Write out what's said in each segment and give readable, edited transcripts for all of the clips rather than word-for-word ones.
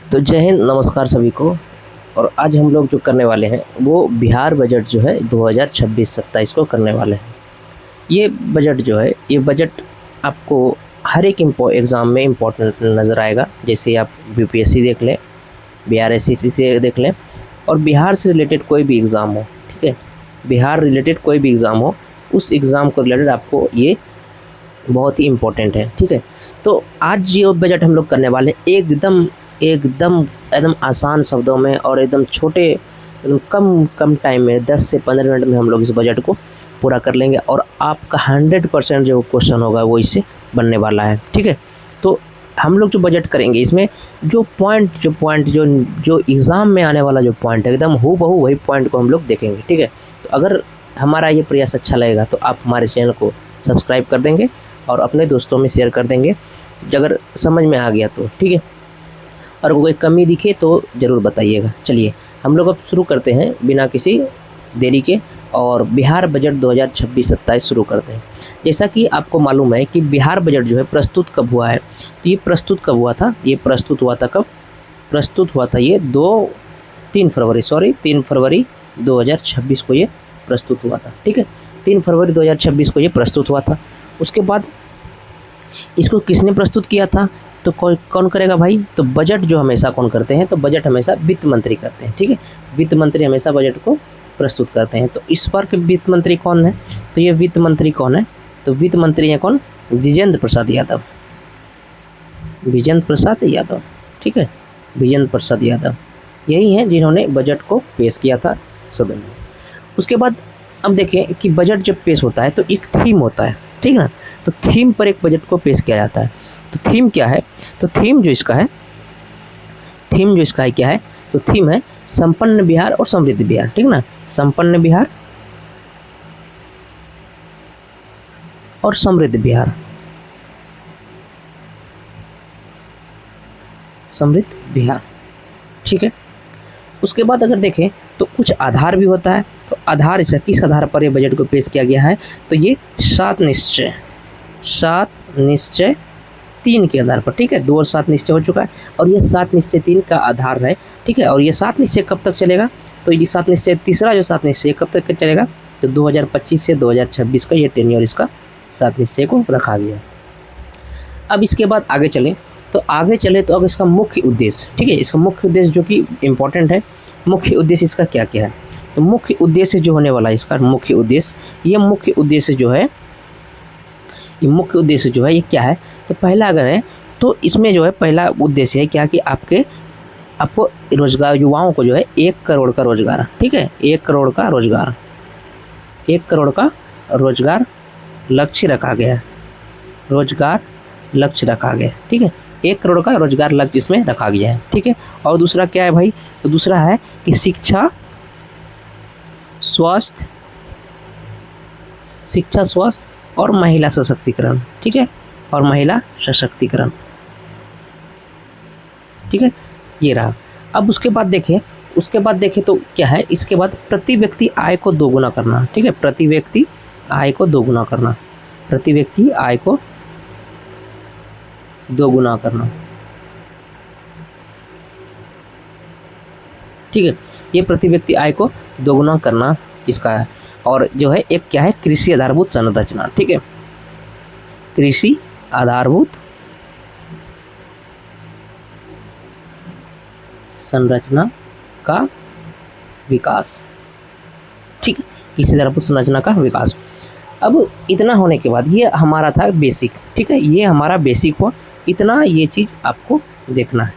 तो जय हिंद, नमस्कार सभी को। और आज हम लोग जो करने वाले हैं वो बिहार बजट जो है 2026-27 को करने वाले हैं। ये बजट जो है, ये बजट आपको हर एक एग्ज़ाम में इम्पोर्टेंट नज़र आएगा। जैसे आप यूपीएससी देख लें, बिहार एसएससी से देख लें, और बिहार से रिलेटेड कोई भी एग्ज़ाम हो, ठीक है, बिहार रिलेटेड कोई भी एग्ज़ाम हो, उस एग्ज़ाम को रिलेटेड आपको ये बहुत ही इम्पोर्टेंट है, ठीक है। तो आज जो बजट हम लोग करने वाले एकदम एकदम एकदम आसान शब्दों में और एकदम छोटे एकदम कम टाइम में 10 से 15 मिनट में हम लोग इस बजट को पूरा कर लेंगे और आपका 100% जो क्वेश्चन होगा वो इससे बनने वाला है, ठीक है। तो हम लोग जो बजट करेंगे इसमें जो पॉइंट जो एग्ज़ाम में आने वाला जो पॉइंट है एकदम हूबहू वही पॉइंट को हम लोग देखेंगे, ठीक है। तो अगर हमारा ये प्रयास अच्छा लगेगा तो आप हमारे चैनल को सब्सक्राइब कर देंगे और अपने दोस्तों में शेयर कर देंगे अगर समझ में आ गया तो, ठीक है। और कोई कमी दिखे तो ज़रूर बताइएगा। चलिए हम लोग अब शुरू करते हैं बिना किसी देरी के और बिहार बजट 2026-27 शुरू करते हैं। जैसा कि आपको मालूम है कि बिहार बजट जो है प्रस्तुत कब हुआ है, तो ये प्रस्तुत कब हुआ था, ये प्रस्तुत हुआ था कब, प्रस्तुत हुआ था ये 3 फरवरी 2026 को ये प्रस्तुत हुआ था, ठीक है। 3 फरवरी 2026 को ये प्रस्तुत हुआ था। उसके बाद इसको किसने प्रस्तुत किया था, तो कौन करेगा भाई, तो बजट जो हमेशा कौन करते हैं, तो बजट हमेशा वित्त मंत्री करते हैं, ठीक है। वित्त मंत्री हमेशा बजट को प्रस्तुत करते हैं। तो इस बार के वित्त मंत्री कौन है, तो ये वित्त मंत्री कौन है, तो वित्त मंत्री है कौन, विजेंद्र प्रसाद यादव, ठीक है, विजेंद्र प्रसाद यादव यही हैं जिन्होंने बजट को पेश किया था सदन में। उसके बाद अब देखें कि बजट जब पेश होता है तो एक थीम होता है, ठीक है ना। तो थीम पर एक बजट को पेश किया जाता है। तो थीम क्या है, तो थीम जो इसका है क्या है, तो थीम है संपन्न बिहार और समृद्ध बिहार, ठीक ना। संपन्न बिहार और समृद्ध बिहार, ठीक है। उसके बाद अगर देखें तो कुछ आधार भी होता है। तो आधार इसका किस आधार पर ये बजट को पेश किया गया है, तो ये 7 निश्चय 3 के आधार पर, ठीक है। 2 और 7 निश्चय हो चुका है और ये 7 निश्चय 3 का आधार है, ठीक है। और ये 7 निश्चय कब तक चलेगा, तो ये 7 निश्चय तीसरा जो 7 निश्चय कब तक चलेगा, तो 2025 से 2026 का ये टेन्योर इसका 7 निश्चय को रखा गया। अब इसके बाद आगे चलें तो अब इसका मुख्य उद्देश्य, ठीक है, इसका मुख्य उद्देश्य जो कि इम्पोर्टेंट है। मुख्य उद्देश्य इसका क्या क्या है, तो मुख्य उद्देश्य जो होने वाला है इसका मुख्य उद्देश्य जो है ये क्या है, तो पहला अगर है तो इसमें जो है पहला उद्देश्य है क्या कि आपको रोजगार, युवाओं को जो है 1 करोड़ का रोजगार, ठीक है, 1 करोड़ का रोजगार लक्ष्य रखा गया, ठीक है। 1 करोड़ का रोजगार लक्ष्य इसमें रखा गया है, ठीक है। और दूसरा क्या है भाई, तो दूसरा है कि शिक्षा, स्वास्थ्य और महिला सशक्तिकरण, ठीक है, और महिला सशक्तिकरण, ठीक है, ये रहा। अब उसके बाद देखें तो क्या है, इसके बाद प्रति व्यक्ति आय को दोगुना करना, ठीक है, प्रति व्यक्ति आय को दोगुना करना, ठीक है, ये प्रति व्यक्ति आय को दोगुना करना इसका है। और जो है एक क्या है, कृषि आधारभूत संरचना, ठीक है, कृषि आधारभूत संरचना का विकास, ठीक है, कृषि आधारभूत संरचना का विकास। अब इतना होने के बाद ये हमारा था बेसिक, ठीक है, ये हमारा बेसिक हुआ, इतना ये चीज़ आपको देखना है,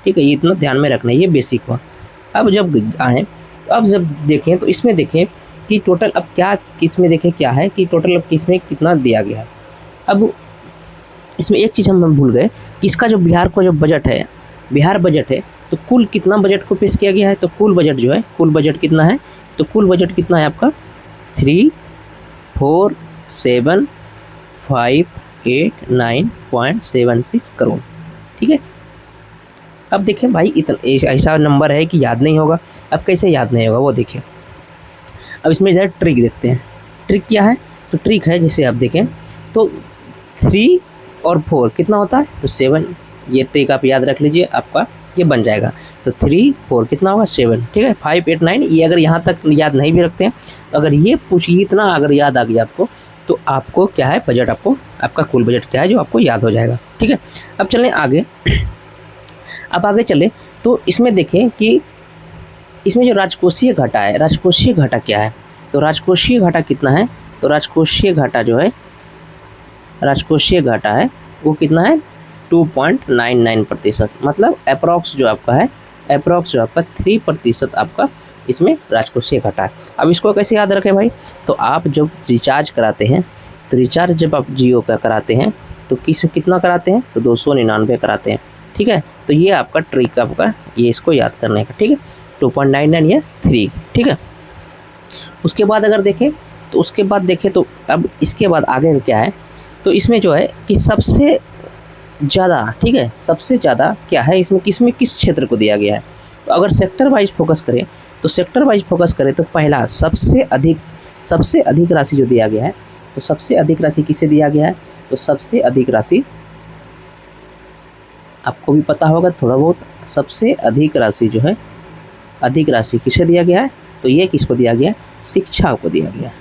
ठीक है, ये इतना ध्यान में रखना है, ये बेसिक हुआ। अब जब आए अब जब देखें तो इसमें देखें कि टोटल अब क्या इसमें देखें क्या है कि टोटल अब इसमें कितना दिया गया है। अब इसमें एक चीज़ हम भूल गए कि इसका जो बिहार बजट है तो कुल कितना बजट को पेश किया गया है, तो कुल बजट कितना है, तो कुल बजट कितना है आपका 347,589.76 करोड़, ठीक है। अब देखें भाई इतना ऐसा नंबर है कि याद नहीं होगा। अब कैसे याद नहीं होगा वो देखिए। अब इसमें ज़रा ट्रिक देखते हैं। ट्रिक क्या है, तो ट्रिक है जैसे आप देखें तो 3 और 4 कितना होता है, तो 7, ये ट्रिक आप याद रख लीजिए, आपका ये बन जाएगा। तो 3 4 कितना होगा 7, ठीक है। 5 8 9 ये अगर यहाँ तक याद नहीं भी रखते हैं तो अगर ये पूछिए इतना अगर याद आ गया आपको, तो आपको क्या है बजट, आपको आपका कुल बजट क्या है जो आपको याद हो जाएगा, ठीक है। अब चलें आगे। अब आगे चले तो इसमें देखें कि इसमें जो राजकोषीय घाटा है, राजकोषीय घाटा क्या है, तो राजकोषीय घाटा कितना है, तो राजकोषीय घाटा जो है, राजकोषीय घाटा है वो कितना है 2.99%, मतलब अप्रॉक्स जो आपका है, अप्रॉक्स जो आपका 3% आपका इसमें राजकोषीय घाटा है। अब इसको कैसे याद रखें भाई, तो आप जब रिचार्ज कराते हैं, तो रिचार्ज जब आप जियो का कराते हैं तो कितना कराते हैं, तो 299 कराते हैं, ठीक है। तो ये आपका ट्रिक आपका ये इसको याद करने का, ठीक है। 2.99 या 3, ठीक है। उसके बाद अगर देखें तो उसके बाद देखें तो अब इसके बाद आगे क्या है, तो इसमें जो है कि सबसे ज़्यादा, ठीक है, सबसे ज़्यादा क्या है इसमें, किस क्षेत्र को दिया गया है। तो अगर सेक्टर वाइज फोकस करें, तो सेक्टर वाइज फोकस करें तो पहला सबसे अधिक राशि जो दिया गया है, तो सबसे अधिक राशि किसे दिया गया है, तो सबसे अधिक राशि आपको भी पता होगा थोड़ा बहुत, सबसे अधिक राशि जो है, अधिक राशि किसे दिया गया है, तो ये किसको दिया गया है, शिक्षा को दिया गया है।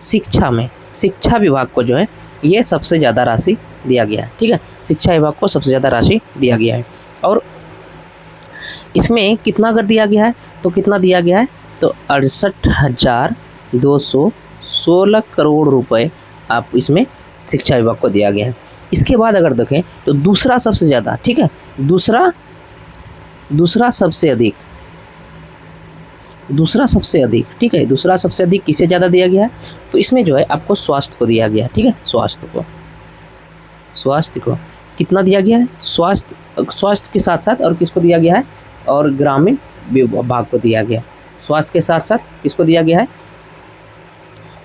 शिक्षा में, शिक्षा विभाग को जो है ये सबसे ज़्यादा राशि दिया गया है, ठीक है। शिक्षा विभाग को सबसे ज़्यादा राशि दिया गया है। और इसमें कितना अगर दिया गया है, तो कितना दिया गया है, तो 68,216 करोड़ रुपए आप इसमें शिक्षा विभाग को दिया गया है। इसके बाद अगर देखें तो दूसरा सबसे ज़्यादा, ठीक है, दूसरा सबसे अधिक, ठीक है, दूसरा सबसे अधिक किसे ज़्यादा दिया गया है, तो इसमें जो है आपको स्वास्थ्य को दिया गया है, ठीक है। स्वास्थ्य को कितना दिया गया है, स्वास्थ्य के साथ साथ और किसको दिया गया है, और ग्रामीण विभाग को दिया गया है। स्वास्थ्य के साथ साथ किसको दिया गया है,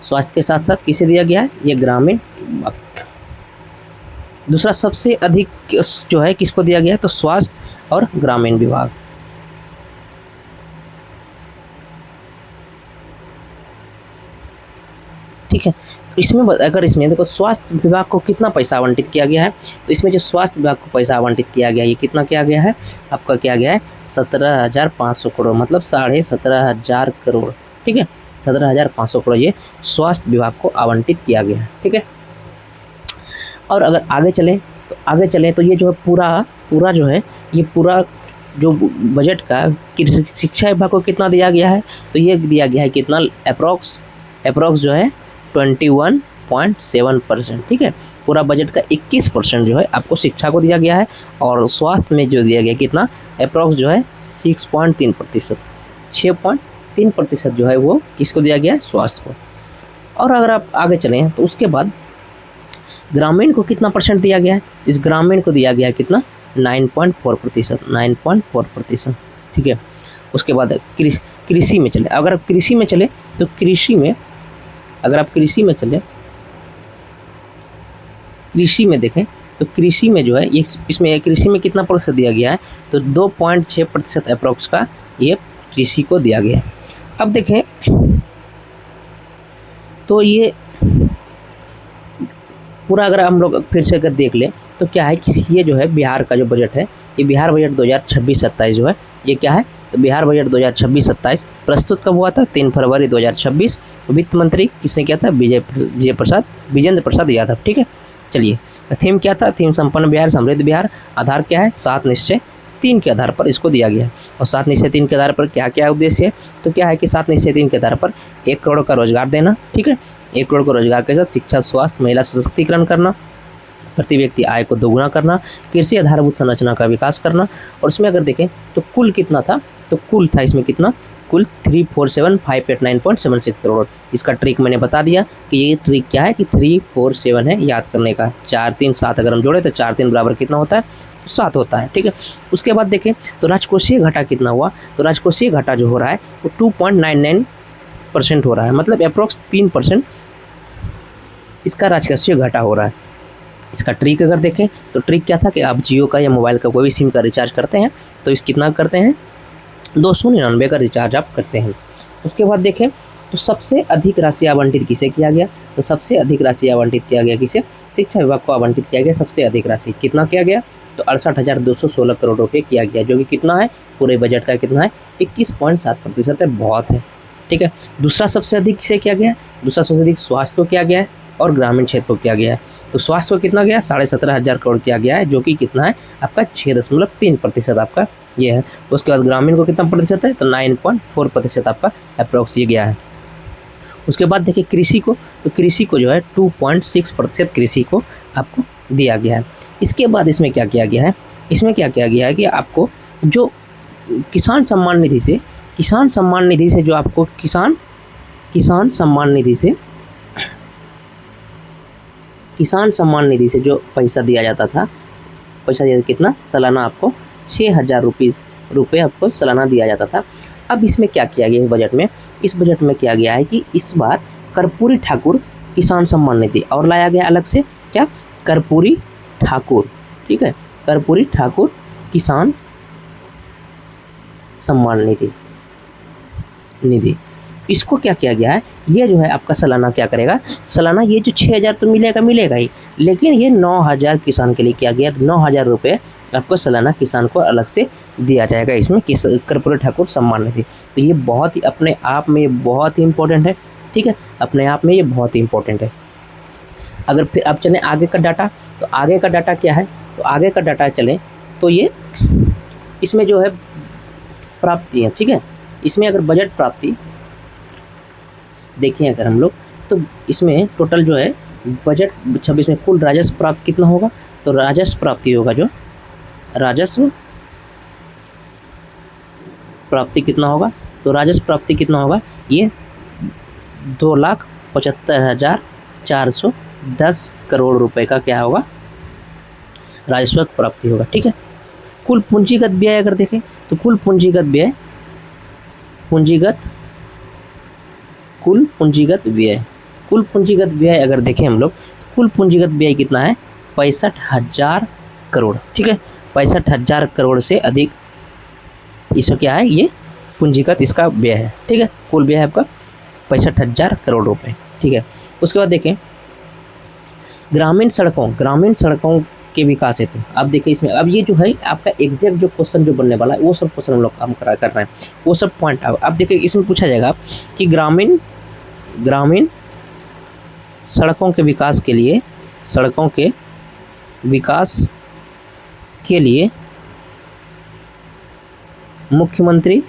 स्वास्थ्य के साथ साथ किसे दिया गया है, ये ग्रामीण विभाग। दूसरा सबसे अधिक जो है किसको दिया गया है, तो स्वास्थ्य और ग्रामीण विभाग, ठीक है। तो इसमें अगर इसमें देखो स्वास्थ्य विभाग को कितना पैसा आवंटित किया गया है, तो इसमें जो स्वास्थ्य विभाग को पैसा आवंटित किया गया है ये कितना किया गया है, आपका किया गया है 17,500 करोड़, मतलब 17,500 करोड़, ठीक है। 17,500 करोड़ ये स्वास्थ्य विभाग को आवंटित किया गया है, ठीक है। और अगर आगे चलें तो ये जो है पूरा जो है, ये पूरा जो बजट का शिक्षा विभाग को कितना दिया गया है, तो ये दिया गया है कितना, अप्रॉक्स जो है 21.7%, ठीक है। पूरा बजट का 21% जो है आपको शिक्षा को दिया गया है, और स्वास्थ्य में जो दिया गया कितना, अप्रॉक्स जो है 6.3%, 6.3% जो है वो किसको दिया गया है, स्वास्थ्य को। और अगर आप आगे चलें तो उसके बाद ग्रामीण को कितना परसेंट दिया गया है, इस ग्रामीण को दिया गया है कितना, 9.4%, 9.4%, ठीक है। उसके बाद कृषि में चले, अगर आप कृषि में चले तो अगर आप कृषि में देखें तो कृषि में जो है ये, इसमें कृषि में कितना प्रतिशत दिया गया है, तो 2.6% अप्रॉक्स का ये कृषि को दिया गया है। अब देखें तो ये पूरा अगर हम लोग फिर से अगर देख लें तो क्या है कि ये जो है बिहार का जो बजट है, ये बिहार बजट 2026-27 जो है ये क्या है, तो बिहार बजट 2026-27 प्रस्तुत कब हुआ था, 3 फरवरी 2026। वित्त मंत्री किसने किया था, विजेंद्र प्रसाद यादव, ठीक है। चलिए थीम क्या था, थीम संपन्न बिहार समृद्ध बिहार। आधार क्या है, 7 निश्चय 3 के आधार पर इसको दिया गया है। और 7 निश्चय 3 के आधार पर क्या क्या उद्देश्य है, तो क्या है कि 7 निश्चय 3 के आधार पर 1 करोड़ का रोजगार देना, ठीक है। 1 करोड़ को रोजगार के साथ शिक्षा, स्वास्थ्य, महिला सशक्तिकरण करना, प्रति व्यक्ति आय को दोगुना करना, कृषि आधारभूत संरचना का विकास करना। और इसमें अगर देखें तो कुल कितना था, तो कुल था इसमें कितना, कुल 347,589.76 करोड़। इसका ट्रिक मैंने बता दिया कि ये ट्रिक क्या है कि 347 है याद करने का, 4 3 7 अगर हम जोड़े तो 4 3 बराबर कितना होता है, 7 होता है, ठीक है। उसके बाद देखें तो राजकोषीय घाटा कितना हुआ, तो राजकोषीय घाटा जो हो रहा है वो 2.99% हो रहा है, मतलब अप्रॉक्स 3% इसका राजकोषीय घाटा हो रहा है। इसका ट्रिक अगर देखें तो ट्रिक क्या था कि आप जियो का या मोबाइल का कोई भी सिम का रिचार्ज करते हैं तो इस कितना करते हैं, 299 का रिचार्ज आप करते हैं। उसके बाद देखें तो सबसे अधिक राशि आवंटित किसे किया गया, तो सबसे अधिक राशि आवंटित किया गया किसे, शिक्षा विभाग को आवंटित किया गया सबसे अधिक राशि, कितना किया गया, तो 68,216 करोड़ रुपये किया गया, जो कि कितना है, पूरे बजट का कितना है, 21.7% है, बहुत है। ठीक है, दूसरा सबसे अधिक किसे किया गया है, दूसरा सबसे अधिक स्वास्थ्य को किया गया है और ग्रामीण क्षेत्र को किया गया है। तो स्वास्थ्य को कितना गया, 17,500 करोड़ किया गया है, जो कि कितना है आपका 6.3% आपका ये है। उसके बाद ग्रामीण को कितना प्रतिशत है, तो 9.4% आपका अप्रोक्स ये गया है। उसके बाद देखिए कृषि को, तो कृषि को जो है 2.6% कृषि को आपको दिया गया है। इसके बाद इसमें क्या किया गया है, इसमें क्या किया गया है कि आपको जो किसान सम्मान निधि से जो आपको किसान सम्मान निधि से जो पैसा दिया जाता था, कितना सालाना आपको 6,000 रुपये आपको सालाना दिया जाता था। अब इसमें क्या किया गया इस बजट में क्या गया है कि इस बार कर्पूरी ठाकुर किसान सम्मान निधि और लाया गया अलग से, क्या, कर्पूरी ठाकुर, ठीक है, कर्पूरी ठाकुर किसान सम्मान निधि इसको क्या किया गया है, ये जो है आपका सालाना क्या करेगा, सालाना ये जो 6,000 तो मिलेगा ही, लेकिन ये 9,000 किसान के लिए किया गया, 9,000 रुपये आपको सालाना किसान को अलग से दिया जाएगा इसमें कर्पूरी ठाकुर सम्मान निधि। तो ये बहुत ही अपने आप में ये बहुत ही इम्पोर्टेंट है, ठीक है, अपने आप में ये बहुत ही इम्पोर्टेंट है। अगर फिर अब चलें आगे का डाटा, तो आगे का डाटा क्या है, तो आगे का डाटा चलें तो ये इसमें जो है प्राप्ति है, ठीक है, इसमें अगर बजट प्राप्ति देखें अगर हम लोग, तो इसमें टोटल जो है बजट 26 में कुल राजस्व प्राप्त कितना होगा, तो राजस्व प्राप्ति होगा, जो राजस्व प्राप्ति कितना होगा, तो राजस्व प्राप्ति कितना होगा, ये 2,75,410 करोड़ रुपए का क्या होगा, राजस्व प्राप्ति होगा, ठीक है। कुल पूंजीगत व्यय अगर देखें, तो कुल पूंजीगत व्यय अगर देखें हम लोग, कुल पूंजीगत व्यय कितना है, 65,000 करोड़, ठीक है, 65,000 करोड़ से अधिक इसका क्या है, ये पूंजीगत इसका व्यय है, ठीक है, कुल व्यय है आपका 65,000 करोड़ रुपए, ठीक है। उसके बाद देखें ग्रामीण सड़कों के विकास हेतु, अब देखिए इसमें अब ये जो है आपका एग्जैक्ट जो क्वेश्चन जो बनने वाला है वो सब क्वेश्चन हम लोग काम कर रहे हैं, वो सब पॉइंट अब देखिए इसमें पूछा जाएगा कि ग्रामीण सड़कों के विकास के लिए मुख्यमंत्री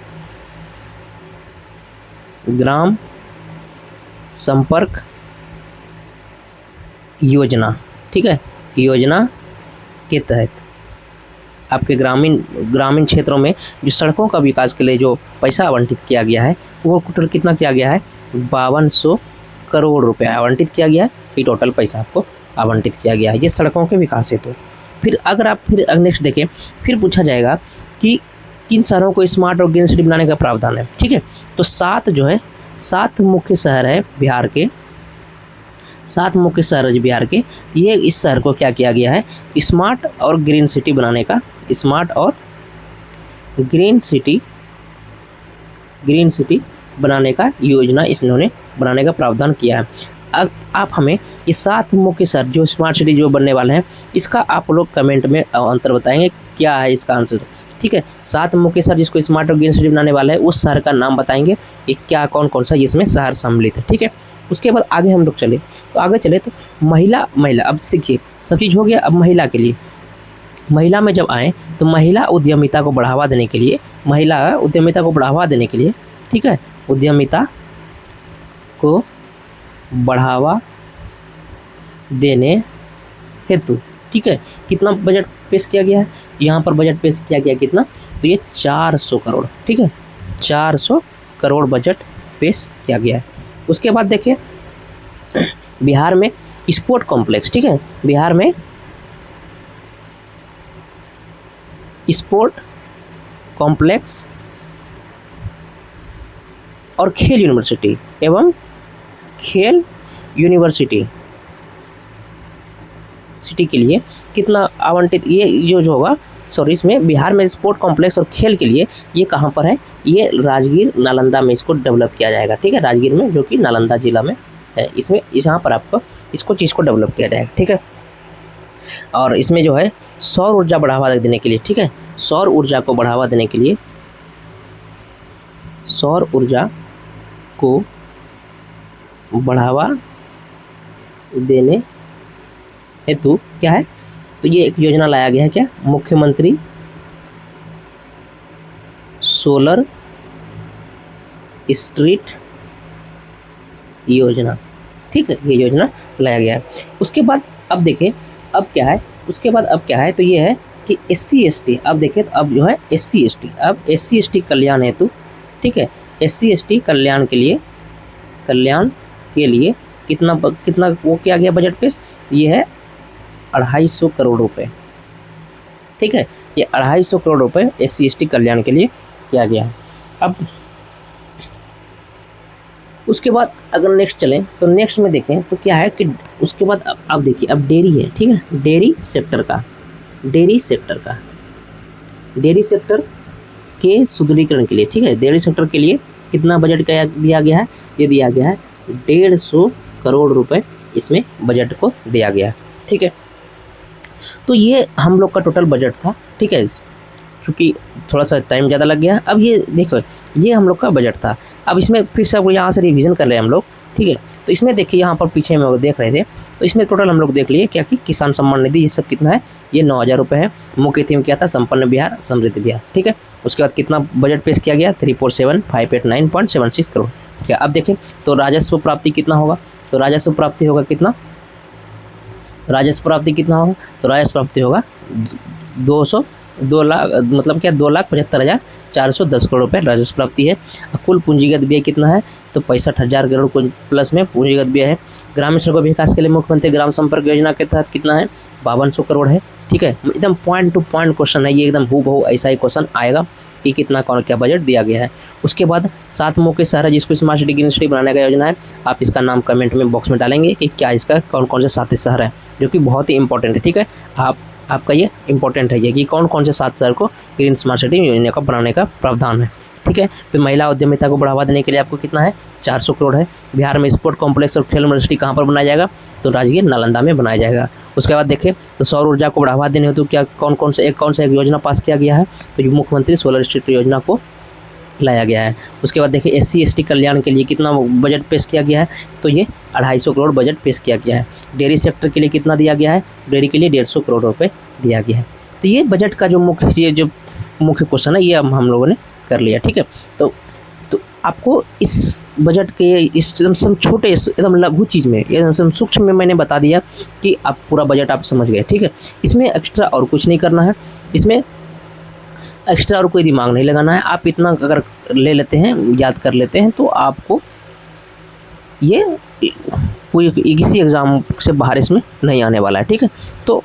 ग्राम संपर्क योजना, ठीक है, योजना के तहत आपके ग्रामीण क्षेत्रों में जो सड़कों का विकास के लिए जो पैसा आवंटित किया गया है वो टोटल कितना किया गया है, 5200 करोड़ रुपए आवंटित किया गया है, ये टोटल पैसा आपको आवंटित किया गया है, ये सड़कों के विकास हेतु। फिर अगर आप फिर नेक्स्ट देखें, फिर पूछा जाएगा कि किन शहरों को स्मार्ट और ग्रीन सिटी बनाने का प्रावधान है, ठीक है, तो 7 मुख्य शहर है बिहार के, 7 मुख्य शहर है बिहार के, ये इस शहर को क्या किया गया है, स्मार्ट और ग्रीन सिटी बनाने का, स्मार्ट और ग्रीन सिटी बनाने का योजना इन्होंने बनाने का प्रावधान किया है। अब आप हमें ये 7 मुख्य शहर जो स्मार्ट सिटी जो बनने वाले हैं, इसका आप लोग कमेंट में आंसर बताएंगे क्या है इसका आंसर, ठीक है। 7 मुख्य शहर जिसको स्मार्ट और ग्रीन सिटी बनाने वाला है उस शहर का नाम बताएंगे कि क्या कौन सा इसमें शहर सम्मिलित है, ठीक है। उसके बाद आगे हम लोग चले तो महिला अब सीखिए सब चीज़ हो गया। अब महिला के लिए, महिला में जब आए तो महिला उद्यमिता को बढ़ावा देने के लिए, ठीक है, उद्यमिता को बढ़ावा देने हेतु, ठीक है, कितना बजट पेश किया गया है, यहाँ पर बजट पेश किया गया कितना, तो ये 400 करोड़, ठीक है, 400 करोड़ बजट पेश किया गया है। उसके बाद देखिए बिहार में स्पोर्ट कॉम्प्लेक्स, ठीक है, बिहार में स्पोर्ट कॉम्प्लेक्स और खेल यूनिवर्सिटी सिटी के लिए कितना आवंटित, ये जो होगा इसमें बिहार में स्पोर्ट कॉम्प्लेक्स और खेल के लिए ये कहाँ पर है, ये राजगीर नालंदा में इसको डेवलप किया जाएगा, ठीक है, राजगीर में जो कि नालंदा जिला में है, इसमें यहाँ पर आपको इसको चीज़ को डेवलप किया जाएगा, ठीक है। और इसमें जो है सौर ऊर्जा बढ़ावा देने के लिए, ठीक है, सौर ऊर्जा को बढ़ावा देने के लिए, सौर ऊर्जा को बढ़ावा देने हेतु क्या है, तो ये एक योजना लाया गया है, क्या, मुख्यमंत्री सोलर स्ट्रीट योजना, ठीक है, ये योजना लाया गया है। उसके बाद अब देखें अब क्या है, उसके बाद अब क्या है, तो ये है कि SC/ST, अब देखें तो अब जो है SC/ST, अब SC/ST कल्याण हेतु, ठीक है, SC/ST कल्याण के लिए कितना वो किया गया बजट पेश, ये है 250 करोड़ रुपए, ठीक है, ये 250 करोड़ रुपए SC/ST कल्याण के लिए किया गया है। अब उसके बाद अगर नेक्स्ट चलें तो नेक्स्ट में देखें तो क्या है कि उसके बाद अब देखिए अब डेयरी है, ठीक है, डेयरी सेक्टर के सुदृढ़ीकरण के लिए, ठीक है, डेयरी सेक्टर के लिए कितना बजट का दिया गया है, ये दिया गया है 150 करोड़ रुपए इसमें बजट को दिया गया है, ठीक है। तो ये हम लोग का टोटल बजट था, ठीक है, क्योंकि थोड़ा सा टाइम ज़्यादा लग गया। अब ये देखो ये हम लोग का बजट था। अब इसमें फिर से अब यहाँ से रिवीजन कर रहे हैं हम लोग, ठीक है। तो इसमें देखिए यहाँ पर पीछे में देख रहे थे, तो इसमें टोटल हम लोग देख लिए क्या कि किसान सम्मान निधि ये सब कितना है, ये 9,000 रुपये है। मुख्य थीम क्या था, संपन्न बिहार समृद्ध बिहार, ठीक है। उसके बाद कितना बजट पेश किया गया, 347,589.76 करोड़, ठीक है। अब देखें तो राजस्व प्राप्ति कितना होगा, तो राजस्व प्राप्ति होगा कितना, तो राजस्व प्राप्ति होगा 2 लाख मतलब क्या 2,75,410 करोड़ रुपये राजस्व प्राप्ति है। कुल पूंजीगत व्यय कितना है, तो 65,000 करोड़ प्लस में पूंजीगत व्यय है। ग्रामीण सड़कों विकास के लिए मुख्यमंत्री ग्राम संपर्क योजना के तहत कितना है, 5200 करोड़ है, ठीक है। एकदम पॉइंट टू पॉइंट क्वेश्चन है ये, एकदम हूबहू ऐसा ही क्वेश्चन आएगा कि कितना कौन क्या बजट दिया गया है। उसके बाद 7 मुख्य शहर है जिसको स्मार्ट सिटी ग्रीन सिटी बनाने का योजना है। आप इसका नाम कमेंट में बॉक्स में डालेंगे कि क्या इसका कौन कौन से 7 शहर है, जो कि बहुत ही इंपॉर्टेंट है, ठीक है। आपका ये इंपॉर्टेंट है ये कि कौन कौन से 7 शहर को ग्रीन स्मार्ट सिटी योजना का बनाने का प्रावधान है, ठीक है। फिर महिला उद्यमिता को बढ़ावा देने के लिए आपको कितना है, 400 करोड़ है। बिहार में स्पोर्ट कॉम्प्लेक्स और खेल यूनिवर्सिटी कहाँ पर बनाया जाएगा, तो राजगीर नालंदा में बनाया जाएगा। उसके बाद देखें तो सौर ऊर्जा को बढ़ावा देने हेतु क्या कौन सा एक योजना पास किया गया है, तो मुख्यमंत्री सोलर स्ट्रीट योजना को लाया गया है। उसके बाद देखिए SC/ST कल्याण के लिए कितना बजट पेश किया गया है, तो ये 250 करोड़ बजट पेश किया गया है। डेयरी सेक्टर के लिए कितना दिया गया है, डेयरी के लिए 150 करोड़ रुपए दिया गया है। तो ये बजट का जो मुख्य क्वेश्चन है ये हम लोगों ने कर लिया, ठीक है। तो आपको इस बजट के इस एकदम छोटे एकदम लघु चीज़ में एकदम सूक्ष्म में मैंने बता दिया कि आप पूरा बजट आप समझ गए, ठीक है। इसमें एक्स्ट्रा और कुछ नहीं करना है, इसमें एक्स्ट्रा और कोई दिमाग नहीं लगाना है। आप इतना अगर ले लेते हैं, याद कर लेते हैं, तो आपको ये कोई किसी एग्ज़ाम से बाहर इसमें नहीं आने वाला है, ठीक है। तो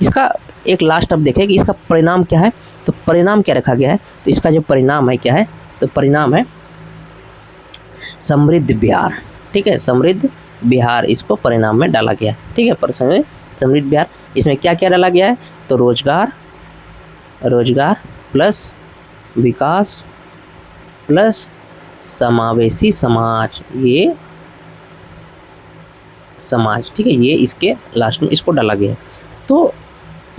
इसका एक लास्ट अब देखें कि इसका परिणाम क्या है, तो परिणाम क्या रखा गया है, तो इसका जो परिणाम है क्या है, तो परिणाम है समृद्ध बिहार, ठीक है, समृद्ध बिहार इसको परिणाम में डाला गया है, ठीक है। समृद्ध बिहार इसमें क्या क्या डाला गया है, तो रोजगार प्लस विकास प्लस समावेशी समाज, ये समाज, ठीक है, ये इसके लास्ट में इसको डाला गया है। तो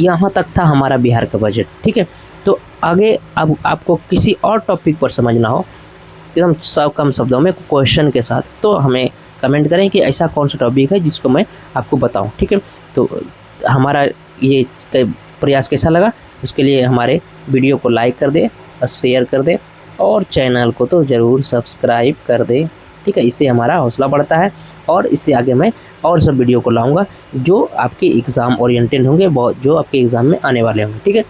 यहाँ तक था हमारा बिहार का बजट, ठीक है। तो आगे अब आपको किसी और टॉपिक पर समझना हो एकदम कम शब्दों में क्वेश्चन के साथ, तो हमें कमेंट करें कि ऐसा कौन सा टॉपिक है जिसको मैं आपको बताऊं, ठीक है। तो हमारा ये प्रयास कैसा लगा, उसके लिए हमारे वीडियो को लाइक कर दे और शेयर कर दे और चैनल को तो ज़रूर सब्सक्राइब कर दे, ठीक है। इससे हमारा हौसला बढ़ता है और इससे आगे मैं और सब वीडियो को लाऊंगा जो आपके एग्ज़ाम ओरिएंटेड होंगे, बहुत जो आपके एग्ज़ाम में आने वाले होंगे, ठीक है।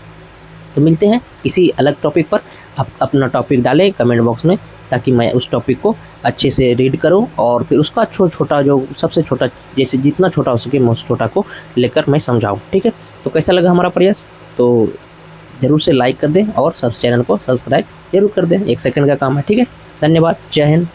तो मिलते हैं किसी अलग टॉपिक पर। आप अपना टॉपिक डालें कमेंट बॉक्स में ताकि मैं उस टॉपिक को अच्छे से रीड करूं और फिर उसका छोटा जो सबसे छोटा जैसे जितना छोटा हो सके मैं उस छोटा को लेकर मैं समझाऊं, ठीक है। तो कैसा लगा हमारा प्रयास, तो ज़रूर से लाइक कर दें और चैनल को सब्सक्राइब जरूर कर दें, 1 सेकंड का काम है, ठीक है। धन्यवाद, जय हिंद।